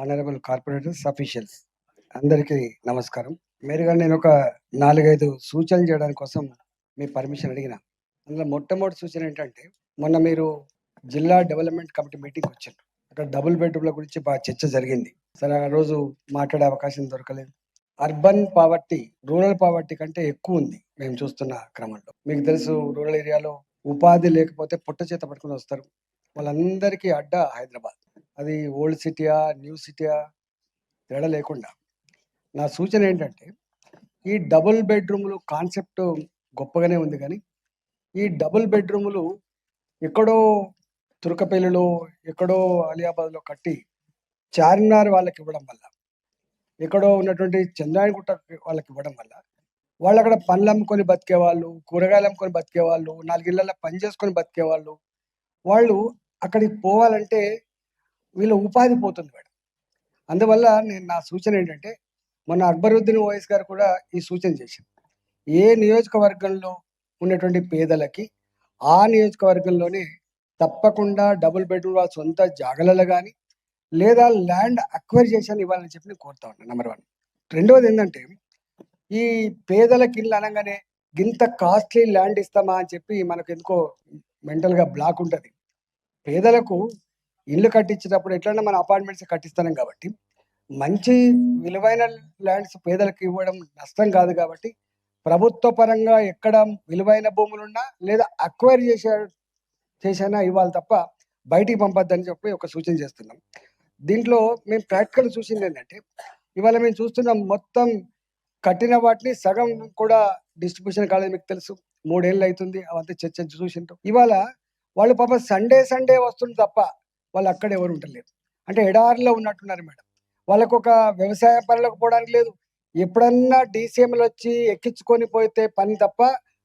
Honourable corporators, officials అందరికీ నమస్కారం. మీరుగా నేను ఒక 4, 5 సూచనలు చేయడానికి కోసం మీ పర్మిషన్ అడిగిన. అందులో మొట్టమొదటి సూచన ఏంటంటే, మొన్న మీరు జిల్లా డెవలప్మెంట్ కమిటీ మీటింగ్కి వచ్చారు. అక్కడ డబుల్ బెడ్రూమ్ల గురించి బాగా చర్చ జరిగింది. సరే, ఆ రోజు మాట్లాడే అవకాశం దొరకలేదు. అర్బన్ పావర్టీ రూరల్ పావర్టీ కంటే ఎక్కువ ఉంది మేము చూస్తున్న క్రమంలో. మీకు తెలుసు, రూరల్ ఏరియాలో ఉపాధి లేకపోతే పుట్ట చేత పట్టుకుని వస్తారు. వాళ్ళందరికీ అడ్డా హైదరాబాద్. అది ఓల్డ్ సిటీయా, న్యూ సిటీయా తేడా లేకుండా. నా సూచన ఏంటంటే, ఈ డబుల్ బెడ్రూములు కాన్సెప్ట్ గొప్పగానే ఉంది, కానీ ఈ డబుల్ బెడ్రూములు ఎక్కడో తురకపల్లిలో, ఎక్కడో అలియాబాద్లో కట్టి చార్మినార్ వాళ్ళకి ఇవ్వడం వల్ల, ఎక్కడో ఉన్నటువంటి చంద్రాయణగుట్ట వాళ్ళకి ఇవ్వడం వల్ల, వాళ్ళు అక్కడ పండ్లు అమ్ముకొని బతికేవాళ్ళు, కూరగాయలు అమ్ముకొని బతికేవాళ్ళు, 4 ఇళ్లలో పని చేసుకొని బతికేవాళ్ళు, వాళ్ళు అక్కడికి పోవాలంటే వీళ్ళ ఉపాధి పోతుంది మేడం. అందువల్ల నా సూచన ఏంటంటే, మొన్న అక్బరుద్దీన్ ఓవైసీ గారు కూడా ఈ సూచన చేశారు. ఏ నియోజకవర్గంలో ఉన్నటువంటి పేదలకి ఆ నియోజకవర్గంలోనే తప్పకుండా డబుల్ బెడ్రూమ్ వాళ్ళ సొంత జాగలలో కానీ లేదా ల్యాండ్ అక్వైర్ చేశాను ఇవ్వాలని చెప్పి నేను కోరుతా ఉన్నాను. నెంబర్ 1. రెండవది ఏంటంటే, ఈ పేదలకి ఇల్లు అనగానే ఇంత కాస్ట్లీ ల్యాండ్ ఇస్తామా అని చెప్పి మనకు ఎందుకో మెంటల్గా బ్లాక్ ఉంటుంది. పేదలకు ఇల్లు కట్టించేటప్పుడు ఎట్లన్నా మన అపార్ట్మెంట్స్ కట్టిస్తాం కాబట్టి, మంచి విలువైన ల్యాండ్స్ పేదలకు ఇవ్వడం నష్టం కాదు కాబట్టి, ప్రభుత్వ పరంగా ఎక్కడ విలువైన భూములున్నా లేదా అక్వైర్ చేసైనా ఇవ్వాలి తప్ప బయటికి పంపొద్దని చెప్పి ఒక సూచన చేస్తున్నాం. దీంట్లో మేము ప్రాక్టికల్ చూసింది ఏంటంటే, ఇవాళ మేము చూస్తున్నాం మొత్తం కట్టిన వాటిని సగం కూడా డిస్ట్రిబ్యూషన్ కాలేదు. మీకు తెలుసు, 3 ఏళ్ళు అవుతుంది అవంతా చర్చ చూసింటాం. ఇవాళ వాళ్ళు పాప సండే వస్తుంది తప్ప వాళ్ళు అక్కడ ఎవరు ఉండలేరు. అంటే ఎడారిలో ఉన్నట్టున్నారు మేడం. వాళ్ళకు ఒక వ్యవసాయ పనులకు పోవడానికి లేదు. ఎప్పుడన్నా డీసీఎంలు వచ్చి ఎక్కించుకొని పోతే పని తప్ప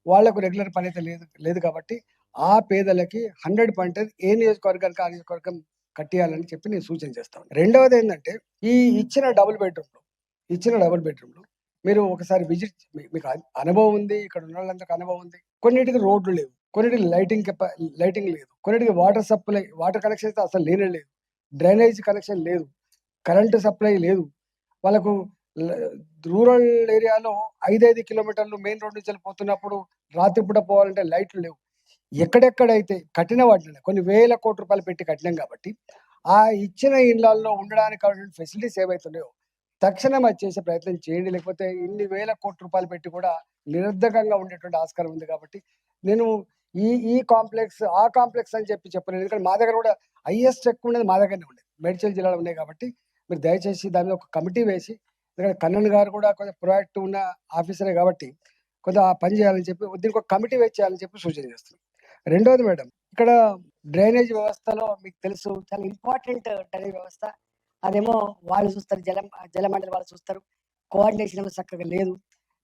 వాళ్ళకు రెగ్యులర్ పని అయితే లేదు కాబట్టి ఆ పేదలకి 100% ఏ నియోజకవర్గానికి ఆ నియోజకవర్గం కట్టియాలని చెప్పి నేను సూచన చేస్తాను. రెండవది ఏంటంటే, ఈ ఇచ్చిన డబుల్ బెడ్రూమ్లు మీరు ఒకసారి విజిట్, మీకు అనుభవం ఉంది, ఇక్కడ ఉన్న వాళ్ళందరికీ అనుభవం ఉంది. కొన్నిటికి రోడ్లు లేవు, కొన్నిటికి లైటింగ్ లేదు, కొన్నిటికి వాటర్ కనెక్షన్ అయితే అసలు లేనే లేదు, డ్రైనేజ్ కనెక్షన్ లేదు, కరెంటు సప్లై లేదు. వాళ్ళకు రూరల్ ఏరియాలో 5 కిలోమీటర్లు మెయిన్ రోడ్ నుంచి వెళ్ళిపోతున్నప్పుడు రాత్రిపూట పోవాలంటే లైట్లు లేవు. ఎక్కడెక్కడైతే కట్టిన వాటిని కొన్ని వేల కోట్ల రూపాయలు పెట్టి కట్టినాం కాబట్టి, ఆ ఇచ్చిన ఇళ్లలో ఉండడానికి కావాల్సిన ఫెసిలిటీస్ ఏవైతున్నాయో తక్షణం అది చేసే ప్రయత్నం చేయండి. లేకపోతే ఇన్ని వేల కోట్ల రూపాయలు పెట్టి కూడా నిరర్ధకంగా ఉండేటువంటి ఆస్కారం ఉంది. కాబట్టి నేను ఈ కాంప్లెక్స్ ఆ కాంప్లెక్స్ అని చెప్పలేదు. ఎందుకంటే మా దగ్గర కూడా హైయెస్ట్ ఎక్కువ ఉండేది మా దగ్గరనే ఉండేది, మేడ్చల్ జిల్లాలో ఉన్నాయి. కాబట్టి మీరు దయచేసి దాని మీద ఒక కమిటీ వేసి, ఎందుకంటే కన్నన్ గారు కూడా కొంచెం ప్రొయాక్టివ్ ఉన్న ఆఫీసరే కాబట్టి కొంచెం ఆ పని చేయాలని చెప్పి దీనికి ఒక కమిటీ వేసి చేయాలని చెప్పి సూచన చేస్తున్నాం. రెండవది మేడం, ఇక్కడ డ్రైనేజ్ వ్యవస్థలో మీకు తెలుసు చాలా ఇంపార్టెంట్ డ్రైనేజ్ వ్యవస్థ. అదేమో వాళ్ళు చూస్తారు, జలమండలి వాళ్ళు చూస్తారు, కోఆర్డినేషన్ ఏమో చక్కగా లేదు.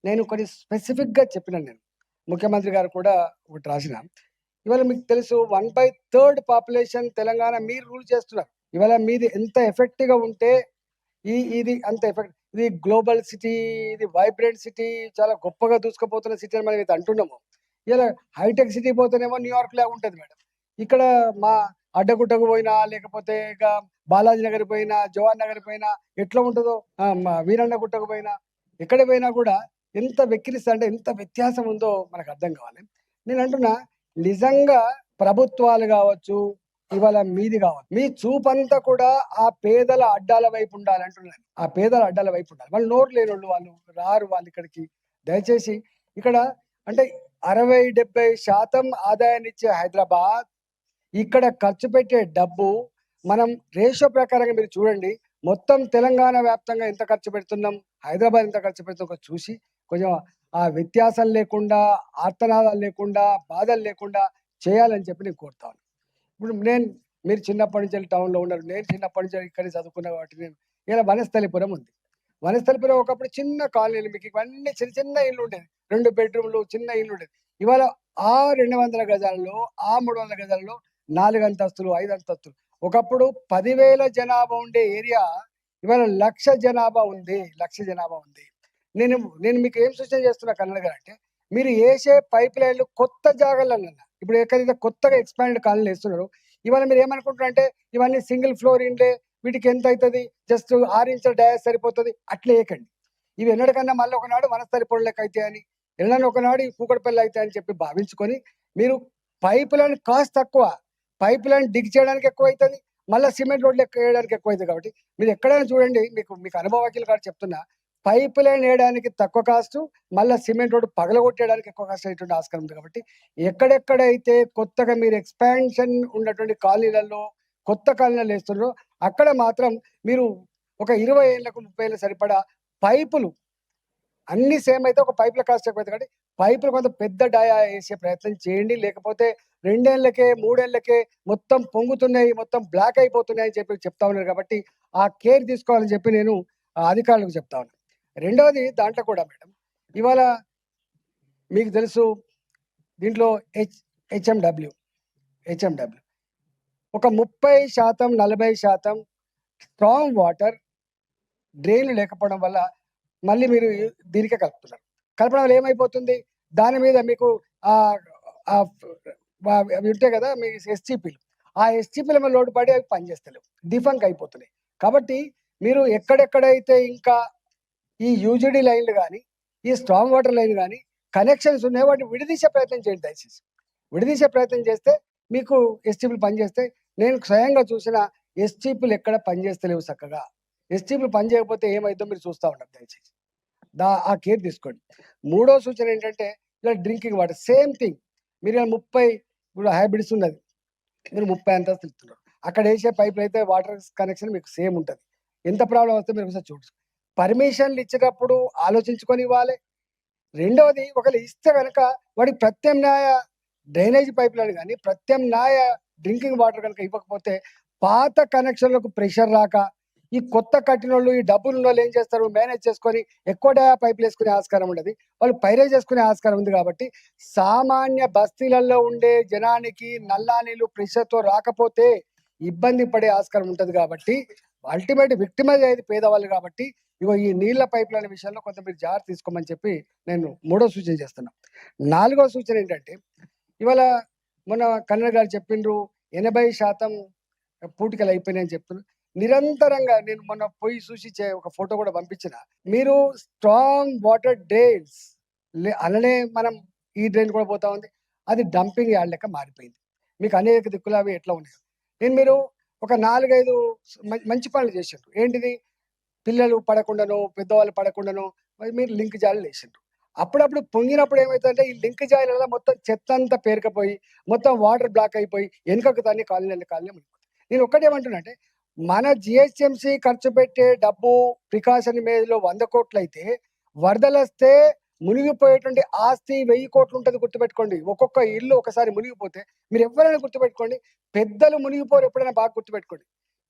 నేను కొన్ని స్పెసిఫిక్గా చెప్పినాను. నేను ముఖ్యమంత్రి గారు కూడా ఒకటి రాసిన. ఇవాళ మీకు తెలుసు 1/3 పాపులేషన్ తెలంగాణ మీరు రూల్ చేస్తున్నారు. ఇవాళ మీది ఎంత ఎఫెక్టివ్గా ఉంటే ఇది అంత ఎఫెక్ట్. ఇది గ్లోబల్ సిటీ, ఇది వైబ్రెంట్ సిటీ, చాలా గొప్పగా దూసుకుపోతున్న సిటీ అని మనం ఇది అంటున్నాము. ఇలా హైటెక్ సిటీ పోతేనేమో న్యూయార్క్ లాగా ఉంటుంది మేడం. ఇక్కడ మా అడ్డగుట్టకు పోయినా, లేకపోతే ఇక బాలాజీ నగర్ పోయినా, జవహర్ నగర్ పోయినా ఎట్లా ఉంటుందో, మా వీరన్న గుట్టకు పోయినా, ఎక్కడ పోయినా కూడా ఎంత వెక్కిరిస్తా అంటే ఎంత వ్యత్యాసం ఉందో మనకు అర్థం కావాలి. నేను అంటున్నా, నిజంగా ప్రభుత్వాలు కావచ్చు, ఇవాళ మీది కావచ్చు, మీ చూపంతా కూడా ఆ పేదల అడ్డాల వైపు ఉండాలి అంటున్నాను. ఆ పేదల అడ్డాల వైపు ఉండాలి. వాళ్ళు నోరు లేని వాళ్ళు రారు వాళ్ళు ఇక్కడికి. దయచేసి ఇక్కడ అంటే 60-70% ఆదాయాన్ని ఇచ్చే హైదరాబాద్, ఇక్కడ ఖర్చు పెట్టే డబ్బు మనం రేషియో ప్రకారంగా మీరు చూడండి. మొత్తం తెలంగాణ వ్యాప్తంగా ఎంత ఖర్చు పెడుతున్నాం, హైదరాబాద్ ఎంత ఖర్చు పెడుతున్నాం చూసి కొంచెం ఆ వ్యత్యాసం లేకుండా, ఆర్తనాదాలు లేకుండా, బాధలు లేకుండా చేయాలని చెప్పి నేను కోరుతాను. ఇప్పుడు మీరు చిన్నప్పటి నుంచి టౌన్లో ఉన్నారు, నేను చిన్నప్పటి నుంచి ఇక్కడే చదువుకున్న కాబట్టి నేను ఇలా వనస్థలిపురం ఉంది. వనస్థలిపురం ఒకప్పుడు చిన్న కాలనీలు, మీకు ఇవన్నీ చిన్న చిన్న ఇల్లు ఉండేది, 2 బెడ్రూమ్లు చిన్న ఇల్లు ఉండేది. ఇవాళ ఆ 200 గజాలలో, ఆ 300 గజాలలో 4 అంతస్తులు, 5 అంతస్తులు. ఒకప్పుడు 10,000 జనాభా ఉండే ఏరియా ఇవాళ 1,00,000 జనాభా ఉంది. నేను మీకు ఏం సూచన చేస్తున్నా కన్నడ గారు అంటే, మీరు వేసే పైప్ లైన్లు కొత్త జాగాలన్నా, ఇప్పుడు ఎక్కడైతే కొత్తగా ఎక్స్పాండెడ్ కాలనీలు వేస్తున్నారు, ఇవాళ మీరు ఏమనుకుంటారు అంటే ఇవన్నీ సింగిల్ ఫ్లోర్ ఇండ్లే, వీటికి ఎంత అవుతుంది, జస్ట్ 6 ఇంచుల డయాస్ సరిపోతుంది, అట్లా వేయకండి. ఇవి ఎన్నటికన్నా మళ్ళీ ఒకనాడు వనస్థలిపురం లెక్క అవుతాయి అని, ఎన్నడన్నా ఒకనాడు ఈ కూకట్పల్లి అవుతాయి అని చెప్పి భావించుకొని మీరు పైప్ లైన్ కాస్ట్ తక్కువ, పైప్ లైన్ డిగ్ చేయడానికి ఎక్కువ అవుతుంది, మళ్ళీ సిమెంట్ రోడ్లు వేయడానికి ఎక్కువ అవుతుంది. కాబట్టి మీరు ఎక్కడైనా చూడండి, మీకు మీకు అనుభవజ్ఞులు గారు చెప్తున్నా, పైప్ లైన్ వేయడానికి తక్కువ కాస్ట్, మళ్ళీ సిమెంట్ రోడ్డు పగలగొట్టేయడానికి ఎక్కువ కాస్ట్ అయ్యేటువంటి ఆస్కారం ఉంది. కాబట్టి ఎక్కడెక్కడైతే కొత్తగా మీరు ఎక్స్పాన్షన్ ఉన్నటువంటి కాలనీలలో కొత్త కాలనీలు వేస్తున్నారో అక్కడ మాత్రం మీరు ఒక 20 ఏళ్లకు 30 ఏళ్ళ సరిపడా పైపులు అన్ని సేమ్ అయితే ఒక పైపుల కాస్ట్ ఎక్కువ అవుతుంది. కాబట్టి పైపులు కొంత పెద్ద డయా వేసే ప్రయత్నం చేయండి. లేకపోతే 2 ఏళ్లకే 3 ఏళ్లకే మొత్తం పొంగుతున్నాయి, మొత్తం బ్లాక్ అయిపోతున్నాయి అని చెప్పి చెప్తా ఉన్నారు. కాబట్టి ఆ కేర్ తీసుకోవాలని చెప్పి నేను అధికారులకు చెప్తా ఉన్నాను. రెండవది దాంట్లో కూడా మేడం, ఇవాళ మీకు తెలుసు దీంట్లో హెచ్ఎండబ్ల్యూ ఒక 30% 40% స్ట్రాంగ్ వాటర్ డ్రైన్లు లేకపోవడం వల్ల మళ్ళీ మీరు దీనికే కలుపుతున్నారు. కలపడం వల్ల ఏమైపోతుంది, దాని మీద మీకు అవి ఉంటాయి కదా మీ ఎస్టీపీలు, ఆ ఎస్టీపీల మీద లోటు పడి అవి పనిచేస్తలేవు, డిఫంక్ అయిపోతున్నాయి. కాబట్టి మీరు ఎక్కడెక్కడైతే ఇంకా ఈ యూజీడీ లైన్లు కానీ ఈ స్ట్రాంగ్ వాటర్ లైన్ కానీ కనెక్షన్స్ ఉన్నాయో వాటిని విడదీసే ప్రయత్నం చేయండి. దయచేసి విడదీసే ప్రయత్నం చేస్తే మీకు ఎస్టీపీలు పనిచేస్తాయి. నేను స్వయంగా చూసిన ఎస్టీపీలు ఎక్కడ పనిచేస్తలేవు చక్కగా. ఎస్టీపీలు పనిచేయకపోతే ఏమైందో మీరు చూస్తూ ఉంటారు. దయచేసి ఆ కేర్ తీసుకోండి. మూడో సూచన ఏంటంటే ఇలా డ్రింకింగ్ వాటర్ సేమ్ థింగ్. మీరు ఇలా 30 ఇప్పుడు హైబ్రిడ్స్ ఉన్నది, మీరు 30 అంతస్తులు ఇస్తున్నారు, అక్కడ వేసే పైపులు అయితే వాటర్ కనెక్షన్ మీకు సేమ్ ఉంటుంది. ఎంత ప్రాబ్లం వస్తే మీరు ఒకసారి చూడండి. పర్మిషన్లు ఇచ్చేటప్పుడు ఆలోచించుకొని ఇవ్వాలి. రెండవది ఒకవేళ ఇస్తే కనుక వాడికి ప్రత్యామ్నాయ డ్రైనేజ్ పైపులను కానీ ప్రత్యామ్నాయ డ్రింకింగ్ వాటర్ కనుక ఇవ్వకపోతే పాత కనెక్షన్లకు ప్రెషర్ రాక ఈ కొత్త కట్టినోళ్ళు ఈ డబ్బులు ఉన్న వాళ్ళు ఏం చేస్తారు, మేనేజ్ చేసుకొని ఎక్కువ డయా పైపులు వేసుకునే ఆస్కారం ఉండదు, వాళ్ళు పైరేజ్ చేసుకునే ఆస్కారం ఉంది. కాబట్టి సామాన్య బస్తీలలో ఉండే జనానికి నల్లా నీళ్ళు ప్రెషర్తో రాకపోతే ఇబ్బంది పడే ఆస్కారం ఉంటుంది. కాబట్టి అల్టిమేట్ విక్టిమైజ్ అయ్యేది పేదవాళ్ళు. కాబట్టి ఇగో ఈ నీళ్ల పైపులైన విషయంలో కొంత మీరు జాగ్రత్త తీసుకోమని చెప్పి నేను మూడో సూచన చేస్తున్నా. నాలుగో సూచన ఏంటంటే, ఇవాళ మొన్న కన్నడ గారు చెప్పిండ్రు 80% పూటికలు అయిపోయినాయని చెప్తున్నారు. నిరంతరంగా నేను మొన్న పోయి చూసి ఒక ఫోటో కూడా పంపించిన, మీరు స్ట్రాంగ్ వాటర్ డ్రైన్స్ అలానే మనం ఈ డ్రైన్ కూడా పోతా ఉంది, అది డంపింగ్ యార్డ్ లెక్క మారిపోయింది. మీకు అనేక దిక్కులు అవి ఎట్లా ఉన్నాయి. మీరు ఒక 4-5 మంచి పనులు చేసిండ్రు. ఏంటిది, పిల్లలు పడకుండానో పెద్దవాళ్ళు పడకుండానో మీరు లింక్ జాయిలు వేసిండ్రు. అప్పుడప్పుడు పొంగినప్పుడు ఏమవుతుందంటే ఈ లింక్ జాయిల మొత్తం చెత్త అంతా పేరుకపోయి మొత్తం వాటర్ బ్లాక్ అయిపోయి వెనుకకు దాన్ని కాలనీ నేను ఒక్కటేమంటున్నా అంటే, మన జిహెచ్ఎంసీ ఖర్చు పెట్టే డబ్బు ప్రికాషన్ మీదలో 100 కోట్లు అయితే వరదలు వస్తే మునిగిపోయేటువంటి ఆస్తి 1000 కోట్లు ఉంటుంది. గుర్తుపెట్టుకోండి. ఒక్కొక్క ఇల్లు ఒకసారి మునిగిపోతే మీరు ఎవరైనా గుర్తుపెట్టుకోండి, పెద్దలు మునిగిపోరు ఎప్పుడైనా బాగా గుర్తుపెట్టుకోండి.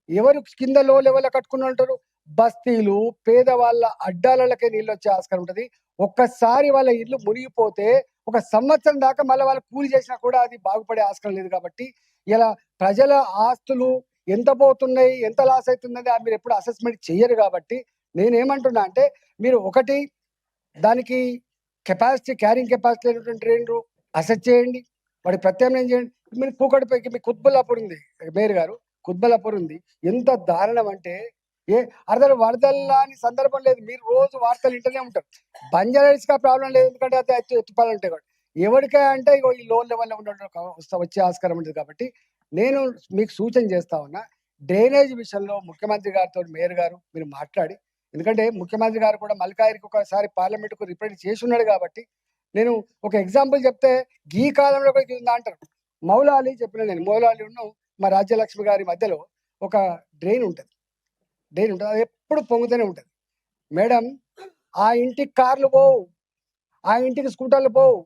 ఎవరు కింద లో లెవెల్ కట్టుకుని ఉంటారు, బస్తీలు పేదవాళ్ళ అడ్డాలకే నీళ్ళు వచ్చే ఆస్కారం ఉంటుంది. ఒక్కసారి వాళ్ళ ఇల్లు మునిగిపోతే 1 సంవత్సరం దాకా మళ్ళీ వాళ్ళు కూలి చేసినా కూడా అది బాగుపడే ఆస్కారం లేదు. కాబట్టి ఇలా ప్రజల ఆస్తులు ఎంత పోతున్నాయి, ఎంత లాస్ అవుతుందని మీరు ఎప్పుడు అసెస్మెంట్ చెయ్యరు. కాబట్టి నేనేమంటున్నా అంటే, మీరు ఒకటి దానికి కెపాసిటీ క్యారింగ్ కెపాసిటీ అయినటువంటి డ్రైన్లు అసెస్ చేయండి, వాడి ప్రత్యామ్నాయం చేయండి. మీరు కూకటిపైకి మీ కుత్బుల్లాపూర్ ఉంది, మేయర్ గారు కుత్బుల్లాపూర్ ఉంది, ఎంత దారుణం అంటే అర్థం వరదల్లా అని సందర్భం లేదు. మీరు రోజు వార్తలు వింటూనే ఉంటారు. బంజారాస్గా ప్రాబ్లం లేదు, ఎందుకంటే అది ఎత్తుపాలంటే కూడా ఎవరికే అంటే ఇగో ఈ లోన్ లెవెల్లో ఉన్న వచ్చే ఆస్కారం ఉంటుంది. కాబట్టి నేను మీకు సూచన చేస్తా ఉన్నా, డ్రైనేజ్ విషయంలో ముఖ్యమంత్రి గారితో మేయర్ గారు మీరు మాట్లాడి, ఎందుకంటే ముఖ్యమంత్రి గారు కూడా మల్కాయిరికి ఒకసారి పార్లమెంట్కు రిప్రజెంట్ చేసి ఉన్నాడు. కాబట్టి నేను ఒక ఎగ్జాంపుల్ చెప్తే ఈ కాలంలో కూడా ఇది ఉందా అంటారు. మౌలాలి చెప్పిన, నేను మౌలాలి మా రాజ్యలక్ష్మి గారి మధ్యలో ఒక డ్రైన్ ఉంటుంది, అది ఎప్పుడు పొంగుతూనే ఉంటుంది. మేడం, ఆ ఇంటికి కార్లు పోవు, ఆ ఇంటికి స్కూటర్లు పోవు,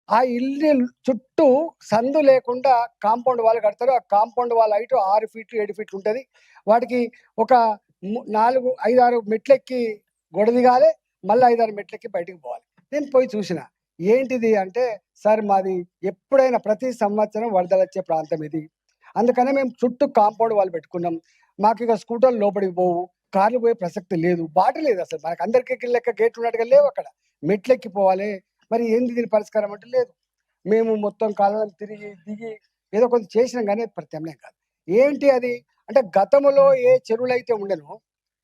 ఆ ఇల్లు చుట్టూ సందు లేకుండా కాంపౌండ్ వాళ్ళు కడతారు. ఆ కాంపౌండ్ వాళ్ళ హైట్ 6 ఫీట్లు 7 ఫీట్లు ఉంటుంది. వాటికి ఒక 4-5-6 మెట్లెక్కి గొడ దిగాలి, మళ్ళీ 5-6 మెట్లెక్కి బయటికి పోవాలి. నేను పోయి చూసిన, ఏంటిది అంటే, సార్ మాది ఎప్పుడైనా ప్రతి సంవత్సరం వరదలు వచ్చే ప్రాంతం ఇది, అందుకనే మేము చుట్టూ కాంపౌండ్ వాళ్ళు పెట్టుకున్నాం. మాకు ఇక స్కూటర్లు లోపలికి పోవు, కార్లు పోయే ప్రసక్తి లేదు, బాట లేదు. అసలు మనకు అందరికీ లెక్క గేట్లు ఉన్నట్టుగా లేవు, అక్కడ మెట్లెక్కి పోవాలి. మరి ఏంది దీని పరిష్కారం అంటే లేదు. మేము మొత్తం కాలం తిరిగి దిగి ఏదో కొంచెం చేసినాం కానీ ప్రత్యామ్నాయం కాదు. ఏంటి అది, అంటే గతంలో ఏ చెరువులైతే ఉండెనో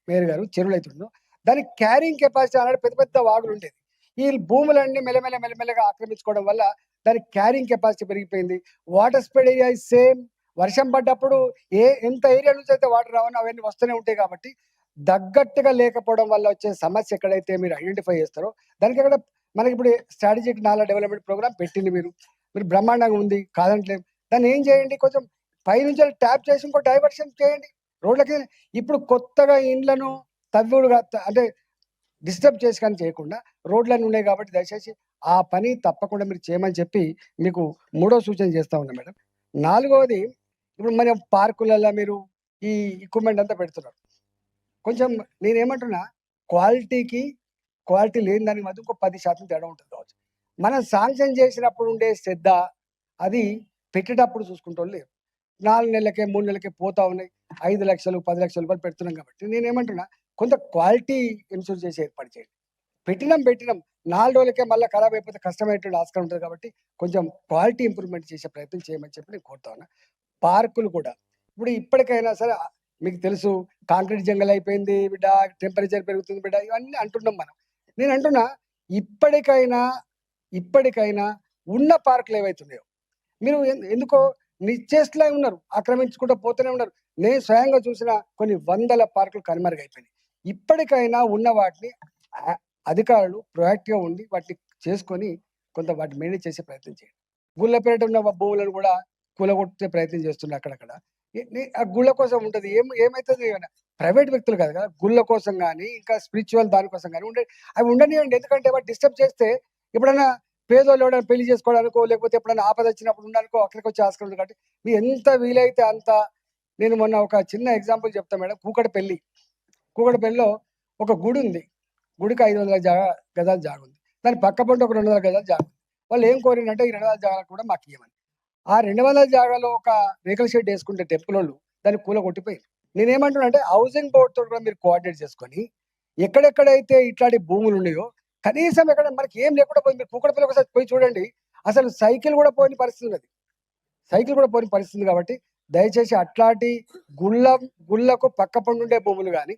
మేయర్ గారు చెరువులైతే ఉండెనో దానికి క్యారింగ్ కెపాసిటీ అనేది పెద్ద పెద్ద వాగులు ఉండేది. ఈ భూములన్నీ మెల్లమెల్లగా ఆక్రమించుకోవడం వల్ల దానికి క్యారింగ్ కెపాసిటీ పెరిగిపోయింది. Water spread area is same. వర్షం పడ్డప్పుడు ఎంత ఏరియా నుంచి అయితే వాటర్ రావనో అవన్నీ వస్తూనే ఉంటాయి కాబట్టి తగ్గట్టుగా లేకపోవడం వల్ల వచ్చే సమస్య ఎక్కడైతే మీరు ఐడెంటిఫై చేస్తారో దానికి అక్కడ మనకి ఇప్పుడు స్ట్రాటజిక్ నాలా డెవలప్మెంట్ ప్రోగ్రామ్ పెట్టింది మీరు బ్రహ్మాండంగా ఉంది కాదంటలేదు. దాన్ని ఏం చేయండి, కొంచెం పైనుంచి ట్యాప్ చేసి ఇంకో డైవర్షన్ చేయండి రోడ్లకి. ఇప్పుడు కొత్తగా ఇండ్లను తవ్వుడుగా అంటే డిస్టర్బ్ చేసి కానీ చేయకుండా రోడ్లన్నీ ఉన్నాయి కాబట్టి దయచేసి ఆ పని తప్పకుండా మీరు చేయమని చెప్పి మీకు మూడో సూచన చేస్తా ఉన్నా మేడం. నాలుగవది, ఇప్పుడు మన పార్కులలో మీరు ఈ ఎక్విప్మెంట్ అంతా పెడుతున్నారు. కొంచెం నేనేమంటున్నా, క్వాలిటీ లేని దానికి మధ్య ఇంకో 10% తేడా ఉంటుంది కావచ్చు. మనం శాంక్షన్ చేసినప్పుడు ఉండే శ్రద్ధ అది పెట్టేటప్పుడు చూసుకుంటోళ్ళు లేరు. 4 నెలలకే 3 నెలలకే పోతా ఉన్నాయి. 5 లక్షలు 10 లక్షల రూపాయలు పెడుతున్నాం కాబట్టి నేనేమంటున్నా, కొంత క్వాలిటీ ఇన్సూర్ చేసి ఏర్పాటు చేయండి. పెట్టినాం 4 రోజులకే మళ్ళీ ఖరాబ్ అయిపోతే కష్టమయ్యేటువంటి ఆస్కారం ఉంటుంది కాబట్టి కొంచెం క్వాలిటీ ఇంప్రూవ్మెంట్ చేసే ప్రయత్నం చేయమని చెప్పి నేను కోరుతా ఉన్నా. పార్కులు కూడా ఇప్పుడు ఇప్పటికైనా సరే మీకు తెలుసు, కాంక్రీట్ జంగల్ అయిపోయింది బిడ్డ, టెంపరేచర్ పెరుగుతుంది బిడ్డ, ఇవన్నీ అంటున్నాం మనం. నేను అంటున్నా, ఇప్పటికైనా ఉన్న పార్కులు ఏవైతున్నాయో మీరు ఎందుకో నిశ్చేష్టలై ఉన్నారు, ఆక్రమించుకుంటూ పోతూనే ఉన్నారు. నేను స్వయంగా చూసిన కొన్ని వందల పార్కులు కనుమరుగైపోయినాయి. ఇప్పటికైనా ఉన్న వాటిని అధికారులు ప్రొయాక్టివ్గా ఉండి వాటిని చేసుకొని కొంత వాటిని మేనేజ్ చేసే ప్రయత్నం చేయండి. గుళ్ళపేట ఉన్న భూములను కూడా కూలగొట్టే ప్రయత్నం చేస్తున్నారు అక్కడక్కడ. ఆ గుళ్ళ కోసం ఉంటుంది, ఏమైతుంది, ప్రైవేట్ వ్యక్తులు కాదు కదా, గుళ్ళ కోసం కానీ ఇంకా స్పిరిచువల్ దానికోసం కానీ అవి ఉండనివ్వండి. ఎందుకంటే వాటి డిస్టర్బ్ చేస్తే ఎప్పుడైనా పేదోళ్ళు ఎవరైనా పెళ్లి చేసుకోవడానికో లేకపోతే ఎప్పుడైనా ఆపద వచ్చినప్పుడు ఉండడానికో అక్కడికి వచ్చే ఆస్కారం ఉంది కాబట్టి మీరు ఎంత వీలైతే అంత. నేను మొన్న ఒక చిన్న ఎగ్జాంపుల్ చెప్తాను మేడం. కూకటపల్లిలో ఒక గుడి ఉంది. గుడికి 500 గజాల జాగా ఉంది. దాని పక్క పంట ఒక 200 గజాల జాగా ఉంది. వాళ్ళు ఏం కోరినంటే ఈ 200 జాగాలు కూడా మాకు ఇవ్వమని. ఆ 200 జాగాలో ఒక రేకుల షెడ్ వేసుకుంటే టెంపుల్ వాళ్ళు దాన్ని కొట్టిపోయింది. నేనేమంటున్నా అంటే హౌసింగ్ బోర్డ్ తోటి కూడా మీరు కోఆర్డినేట్ చేసుకొని ఎక్కడెక్కడైతే ఇట్లాంటి భూములు ఉన్నాయో కనీసం ఎక్కడ మనకి ఏం లేకుండా పోయింది. మీరు కూకటపల్లి ఒకసారి పోయి చూడండి, అసలు సైకిల్ కూడా పోయిన పరిస్థితి కాబట్టి దయచేసి అట్లాంటి గుళ్ళకు పక్కపండు ఉండే భూములు కానీ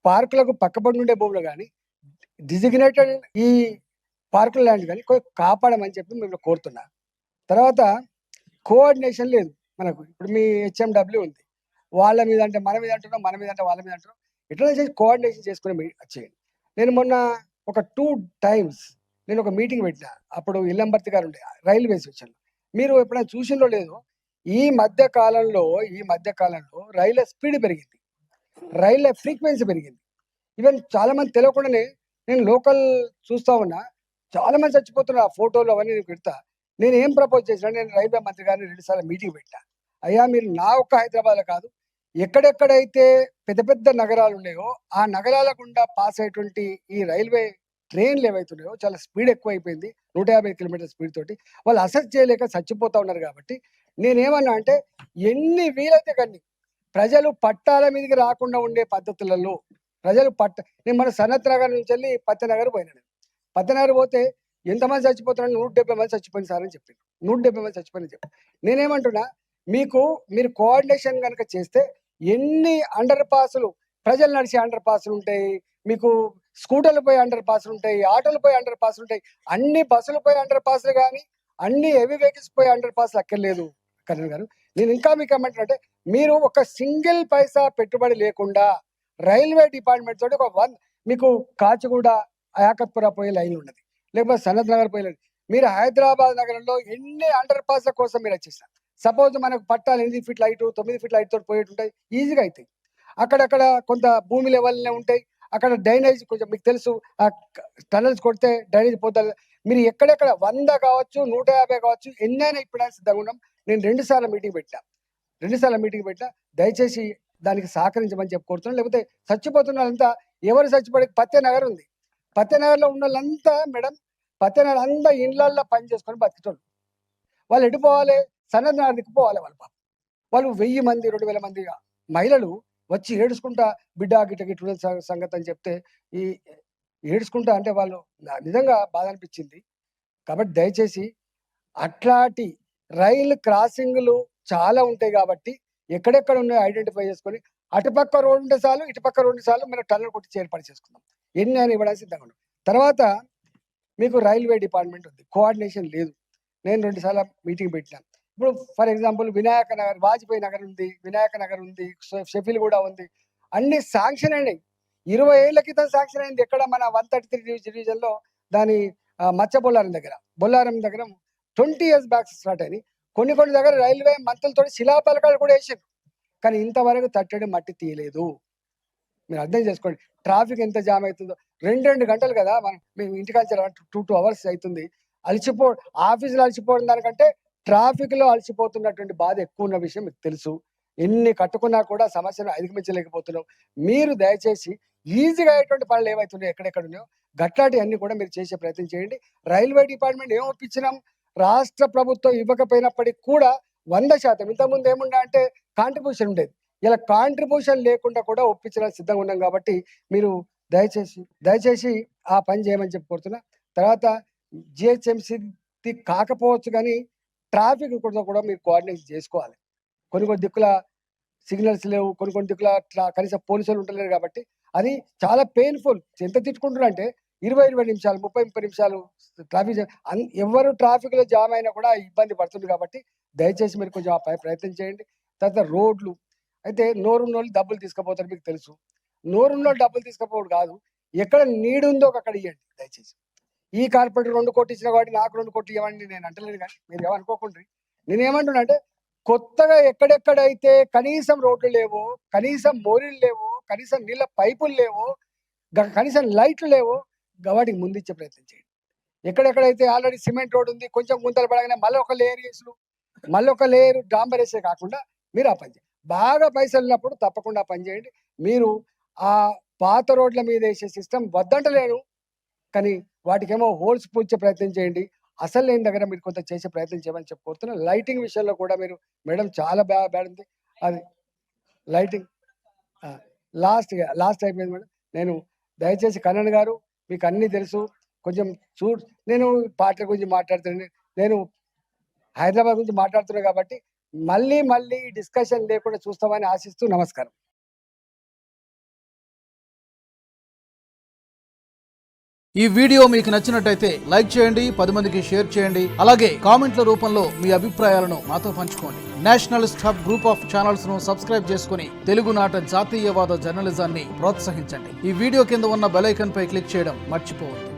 పార్కులకు పక్కపండు ఉండే భూములు కానీ డిజిగ్నేటెడ్ ఈ పార్కుల ల్యాండ్ కానీ కాపాడమని చెప్పి మేము కోరుతున్నా. తర్వాత కోఆర్డినేషన్ లేదు మనకు. ఇప్పుడు మీ హెచ్ఎండబ్ల్యూ ఉంది, వాళ్ళ మీద అంటే మన మీద అంటున్నాం, మన మీద అంటే వాళ్ళ మీద అంటున్నాం. ఎట్లా చేసి కోఆర్డినేషన్ చేసుకుని చేయండి. నేను మొన్న ఒక 2 times నేను ఒక మీటింగ్ పెట్టినా. అప్పుడు ఇల్లంబర్తి గారు ఉండే రైల్వేస్ విషయంలో. మీరు ఎప్పుడైనా చూసిందో లేదో, ఈ మధ్య కాలంలో రైళ్ల స్పీడ్ పెరిగింది, రైళ్ల ఫ్రీక్వెన్సీ పెరిగింది. ఈవెన్ చాలా మంది తెలియకుండానే నేను లోకల్ చూస్తా ఉన్నా, చాలా మంది చచ్చిపోతున్నారు. ఆ ఫోటోలు అవన్నీ నేను పెడతా. నేను ఏం ప్రపోజ్ చేసినా, నేను రైల్వే మంత్రి గారిని 2 సార్లు మీటింగ్ పెట్టా. అయ్యా, మీరు నా ఒక్క హైదరాబాద్లో కాదు, ఎక్కడెక్కడైతే పెద్ద నగరాలు ఉన్నాయో ఆ నగరాల గుండా పాస్ అయ్యేటువంటి ఈ రైల్వే ట్రైన్లు ఏవైతున్నాయో చాలా స్పీడ్ ఎక్కువైపోయింది. 150 కిలోమీటర్ల స్పీడ్ తోటి వాళ్ళు అసెస్ చేయలేక చచ్చిపోతా ఉన్నారు. కాబట్టి నేనేమన్నా అంటే, ఎన్ని వీలైతే కానీ ప్రజలు పట్టాల మీదకి రాకుండా ఉండే పద్ధతులలో నేను మన సనత్ నగర్ నుంచి వెళ్ళి పత్తెనగర్ పోయినా. పత్తెనగర్ పోతే ఎంతమంది చచ్చిపోతున్నాడు, 170 మంది చచ్చిపోయింది సార్ అని చెప్పింది. 170 మంది చచ్చిపోయిందని చెప్పి నేనేమంటున్నా, మీరు కోఆర్డినేషన్ కనుక చేస్తే ఎన్ని అండర్ పాసులు, ప్రజలు నడిచే అండర్ పాసులు ఉంటాయి, మీకు స్కూటర్లు పోయి అండర్ పాసులు ఉంటాయి, ఆటోలు పోయి అండర్ పాసులు ఉంటాయి, అన్ని బస్సులు పోయి అండర్ పాసులు కానీ అన్ని హెవీ వెహికల్స్ పోయి అండర్ పాసులు అక్కర్లేదు కరణ్ గారు. నేను ఇంకా మీకు ఏమంటున్నా, మీరు ఒక సింగిల్ పైసా పెట్టుబడి లేకుండా రైల్వే డిపార్ట్మెంట్ తోటి మీకు కాచిగూడ యాకత్పుర పోయే లైన్ ఉన్నది, లేకపోతే సనత్ నగర్ పోయే లైన్. మీరు హైదరాబాద్ నగరంలో ఎన్ని అండర్ పాస్ల కోసం మీరు వచ్చేసారు. సపోజ్ మనకు పట్టాలు 8 ఫీట్ల హైట్ 9 ఫీట్ల హైట్ తోటి పోయేటుంటాయి, ఈజీగా అవుతాయి. అక్కడక్కడ కొంత భూమి లెవెల్నే ఉంటాయి. అక్కడ డ్రైనేజ్ కొంచెం మీకు తెలుసు, టనల్స్ కొడితే డ్రైనేజ్ పోతుంది. మీరు ఎక్కడెక్కడ 100 కావచ్చు 150 కావచ్చు ఎన్నైనా ఇప్పుడు సిద్ధంగా ఉన్నాం. నేను 2 సార్లు మీటింగ్ పెట్టా. దయచేసి దానికి సహకరించమని చెప్పి కోరుతున్నాను. లేకపోతే చచ్చిపోతున్న వాళ్ళంతా ఎవరు చచ్చిపోయి పత్తెనగర్ ఉంది, పత్తెనగర్లో ఉన్న వాళ్ళంతా మేడం, పత్తెనగర్ అంతా ఇండ్లల్లో పని చేసుకొని బతికేటోళ్ళు. వాళ్ళు ఎడిపోవాలి, సన్నద్ధ దిక్కుపోవాలి. వాళ్ళు 1000 మంది 2000 మంది మహిళలు వచ్చి ఏడుచుకుంటా బిడ్డ గిట్ట సంగతి అని చెప్తే ఈ ఏడుచుకుంటా అంటే వాళ్ళు నిజంగా బాధ అనిపించింది. కాబట్టి దయచేసి అట్లాంటి రైలు క్రాసింగ్లు చాలా ఉంటాయి కాబట్టి ఎక్కడెక్కడ ఉన్నాయో ఐడెంటిఫై చేసుకొని అటుపక్క రోడ్ ఉంటే చాలు, ఇటుపక్క రోడ్డు చాలు, మీరు టన్నెల్ కొట్టి ఏర్పాటు చేసుకుందాం. ఎన్ని అని ఇవ్వడానికి సిద్ధంగా ఉన్నాం. తర్వాత మీకు రైల్వే డిపార్ట్మెంట్ ఉంది, కోఆర్డినేషన్ లేదు. నేను 2 సార్లు మీటింగ్ పెట్టినాను. ఇప్పుడు ఫర్ ఎగ్జాంపుల్ వినాయక నగర్, వాజ్పేయి నగర్ ఉంది, వినాయక నగర్ ఉంది, షెఫిల్ కూడా ఉంది, అన్ని శాంక్షన్ అయినాయి. 20 ఏళ్ల క్రితం శాంక్షన్ అయింది. ఎక్కడ మన 133 డివిజన్లో దాని మచ్చ బొల్లారం దగ్గర 20 years బ్యాక్ స్టార్ట్ అయినాయి. కొన్ని దగ్గర రైల్వే మంత్రులతో శిలాపలకాలు కూడా వేసారు, కానీ ఇంతవరకు తట్టడి మట్టి తీయలేదు. మీరు అర్థం చేసుకోండి, ట్రాఫిక్ ఎంత జామ్ అవుతుందో. 2 గంటలు కదా, మేము ఇంటికి 2 hours అవుతుంది. ఆఫీసులో అలసిపోవడం దానికంటే ట్రాఫిక్లో అలసిపోతున్నటువంటి బాధ ఎక్కువ ఉన్న విషయం మీకు తెలుసు. ఎన్ని కట్టుకున్నా కూడా సమస్యను అధిగమించలేకపోతున్నాం. మీరు దయచేసి ఈజీగా అయ్యేటువంటి పనులు ఏవైతున్నాయో, ఎక్కడెక్కడ ఉన్నాయో గట్లాంటి అన్ని కూడా మీరు చేసే ప్రయత్నం చేయండి. రైల్వే డిపార్ట్మెంట్ ఏం ఒప్పించినాం, రాష్ట్ర ప్రభుత్వం ఇవ్వకపోయినప్పటికీ కూడా 100%. ఇంతకుముందు ఏముండే అంటే కాంట్రిబ్యూషన్ ఉండేది, ఇలా కాంట్రిబ్యూషన్ లేకుండా కూడా ఒప్పించడానికి సిద్ధంగా ఉన్నాం. కాబట్టి మీరు దయచేసి ఆ పని చేయమని చెప్పి కోరుతున్నా. తర్వాత జిహెచ్ఎంసీ కాకపోవచ్చు కానీ ట్రాఫిక్ కూడా మీరు కోఆర్డినేషన్ చేసుకోవాలి. కొన్ని దిక్కుల సిగ్నల్స్ లేవు, కొన్ని దిక్కుల కనీసం పోలీసులు ఉండలేరు. కాబట్టి అది చాలా పెయిన్ఫుల్. ఎంత తిట్టుకుంటున్నారు అంటే 20 నిమిషాలు, 30 నిమిషాలు ట్రాఫిక్ ఎవరు ట్రాఫిక్లో జామ్ అయినా కూడా ఇబ్బంది పడుతుంది. కాబట్టి దయచేసి మీరు కొంచెం ఆ ప్రయత్నం చేయండి. తర్వాత రోడ్లు అయితే నోరున్న వాళ్ళు డబ్బులు తీసుకుపోతారు, మీకు తెలుసు. నోరున్న వాళ్ళు డబ్బులు తీసుకుపోవడం కాదు, ఎక్కడ నీడు ఉందో అక్కడ ఇవ్వండి దయచేసి. ఈ కార్పొరేటర్ 2 కోట్లు ఇచ్చిన కాబట్టి నాకు 2 కోట్లు ఇవ్వండి నేను అంటలేదు, కానీ మీరు ఏమనుకోకుండా. నేనేమంటున్నా అంటే కొత్తగా ఎక్కడెక్కడైతే కనీసం రోడ్లు లేవో, కనీసం మోరీలు లేవో, కనీసం నీళ్ళ పైపులు లేవో, కనీసం లైట్లు లేవో వాటికి ముందిచ్చే ప్రయత్నం చేయండి. ఎక్కడెక్కడైతే ఆల్రెడీ సిమెంట్ రోడ్ ఉంది, కొంచెం గుంతలు పడగానే మళ్ళీ ఒక లేయర్ డాంబర్ వేసే కాకుండా మీరు ఆ పని చేయండి. బాగా పైసలు ఉన్నప్పుడు తప్పకుండా పని చేయండి. మీరు ఆ పాత రోడ్ల మీద వేసే సిస్టమ్ వద్దంటలేను, కానీ వాటికేమో హోల్స్ పూడ్చే ప్రయత్నం చేయండి. అసలు లేని దగ్గర మీరు కొంత చేసే ప్రయత్నం చేయమని చెప్పుకోతున్నా. లైటింగ్ విషయంలో కూడా మీరు మేడం చాలా బ్యాడ్ ఉంది. అది లైటింగ్ లాస్ట్ అయిపోయింది మేడం. నేను దయచేసి కన్నన్ గారు, మీకు అన్నీ తెలుసు, కొంచెం నేను పార్టీల గురించి మాట్లాడుతున్నాను, నేను హైదరాబాద్ గురించి మాట్లాడుతున్నాను. కాబట్టి మళ్ళీ డిస్కషన్ లేకుండా చూస్తామని ఆశిస్తూ నమస్కారం. ఈ వీడియో మీకు నచ్చినట్టయితే లైక్ చేయండి, 10 మందికి షేర్ చేయండి. అలాగే కామెంట్ల రూపంలో మీ అభిప్రాయాలను మాతో పంచుకోండి. Nationalist hub group of channels ను సబ్స్క్రైబ్ చేసుకుని తెలుగునాట జాతీయవాద జర్నలిజాన్ని ప్రోత్సహించండి. ఈ వీడియో కింద ఉన్న బెల్ ఐకాన్ పై క్లిక్ చేయడం మర్చిపోవద్దు.